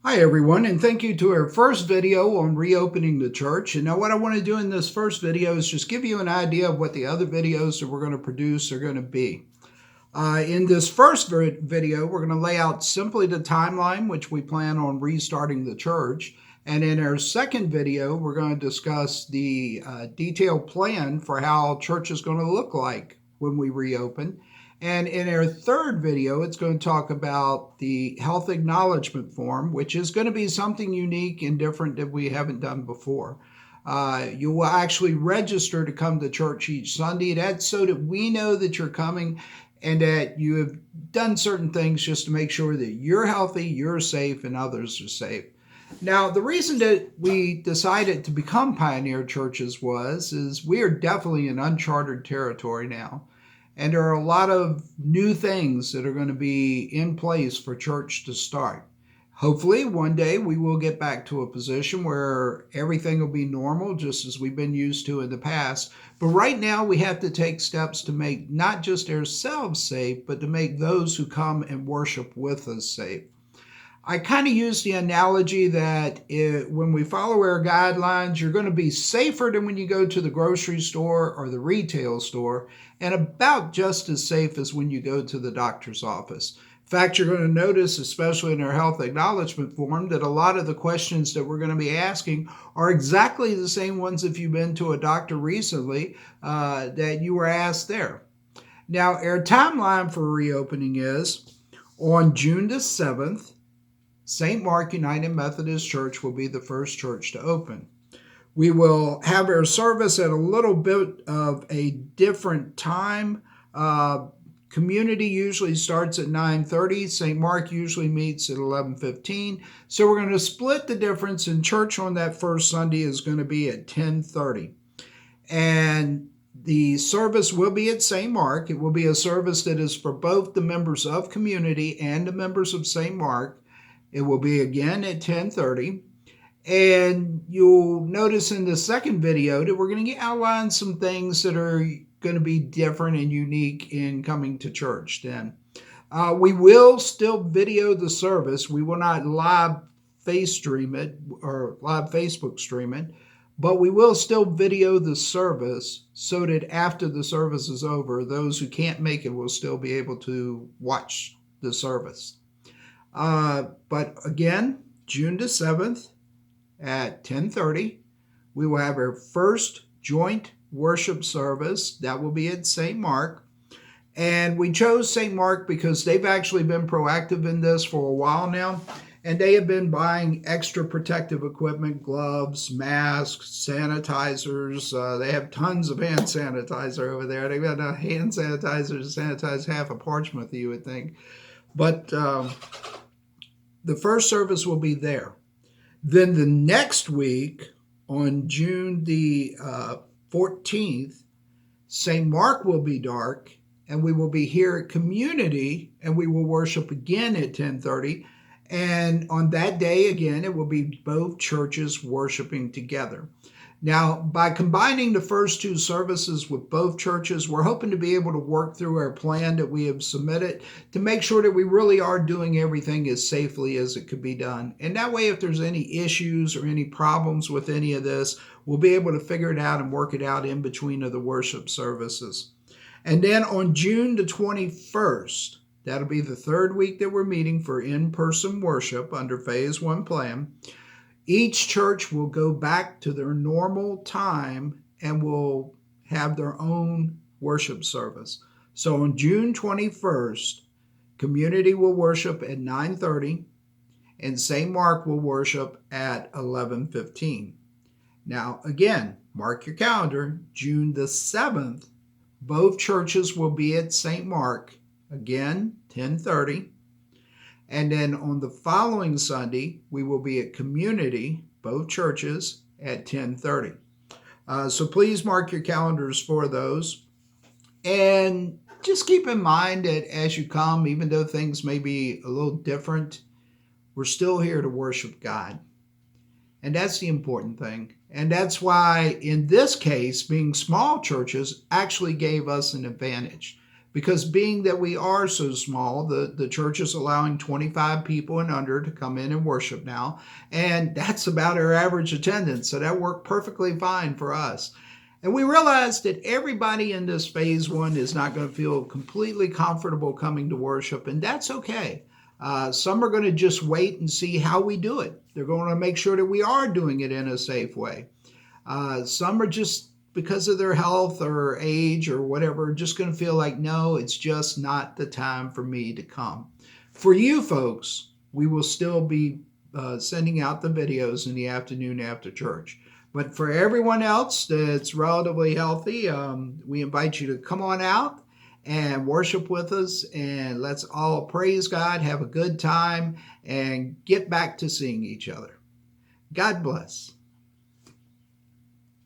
Hi everyone, and thank you to our first video on reopening the church. And now what I want to do in this first video is just give you an idea of what the other videos that we're going to produce are going to be. In this first video, we're going to lay out simply the timeline which we plan on restarting the church. And in our second video, we're going to discuss the detailed plan for how church is going to look like when we reopen. And in our third video, it's going to talk about the health acknowledgement form, which is going to be something unique and different that we haven't done before. You will actually register to come to church each Sunday. That's so that we know that you're coming and that you have done certain things just to make sure that you're healthy, you're safe, and others are safe. Now, the reason that we decided to become pioneer churches is we are definitely in uncharted territory now. And there are a lot of new things that are going to be in place for church to start. Hopefully, one day we will get back to a position where everything will be normal, just as we've been used to in the past. But right now, we have to take steps to make not just ourselves safe, but to make those who come and worship with us safe. I kind of use the analogy that when we follow our guidelines, you're going to be safer than when you go to the grocery store or the retail store, and about just as safe as when you go to the doctor's office. In fact, you're going to notice, especially in our health acknowledgement form, that a lot of the questions that we're going to be asking are exactly the same ones if you've been to a doctor recently that you were asked there. Now, our timeline for reopening is on June the 7th, St. Mark United Methodist Church will be the first church to open. We will have our service at a little bit of a different time. Community usually starts at 9:30. St. Mark usually meets at 11:15. So we're going to split the difference, and church on that first Sunday is going to be at 10:30. And the service will be at St. Mark. It will be a service that is for both the members of community and the members of St. Mark. It will be again at 10:30. And you'll notice in the second video that we're going to outline some things that are going to be different and unique in coming to church then. We will still video the service. We will not live face stream it or live Facebook stream it, but we will still video the service so that after the service is over, those who can't make it will still be able to watch the service. But again, June the 7th at 10:30, we will have our first joint worship service. That will be at St. Mark. And we chose St. Mark because they've actually been proactive in this for a while now. And they have been buying extra protective equipment, gloves, masks, sanitizers. They have tons of hand sanitizer over there. They've got a hand sanitizer to sanitize half of Portsmouth, you would think. But the first service will be there. Then the next week, on June the 14th, St. Mark will be dark, and we will be here at Community, and we will worship again at 10:30. And on that day, again, it will be both churches worshiping together. Now, by combining the first two services with both churches, we're hoping to be able to work through our plan that we have submitted to make sure that we really are doing everything as safely as it could be done. And that way, if there's any issues or any problems with any of this, we'll be able to figure it out and work it out in between of the worship services. And then on June the 21st, that'll be the third week that we're meeting for in-person worship under Phase 1 plan. Each church will go back to their normal time and will have their own worship service. So on June 21st, Community will worship at 9:30 and St. Mark will worship at 11:15. Now, again, mark your calendar, June the 7th, both churches will be at St. Mark, again, 10:30. And then on the following Sunday, we will be at Community, both churches, at 10:30. So please mark your calendars for those. And just keep in mind that as you come, even though things may be a little different, we're still here to worship God. And that's the important thing. And that's why, in this case, being small churches actually gave us an advantage. because being that we are so small, the church is allowing 25 people and under to come in and worship now. And that's about our average attendance. So that worked perfectly fine for us. And we realized that everybody in this phase one is not going to feel completely comfortable coming to worship, and that's okay. Some are going to just wait and see how we do it. They're going to make sure that we are doing it in a safe way. Some are just, because of their health or age or whatever, just going to feel like, no, it's just not the time for me to come. For you folks, we will still be sending out the videos in the afternoon after church. But for everyone else that's relatively healthy, we invite you to come on out and worship with us, and let's all praise God, have a good time, and get back to seeing each other. God bless.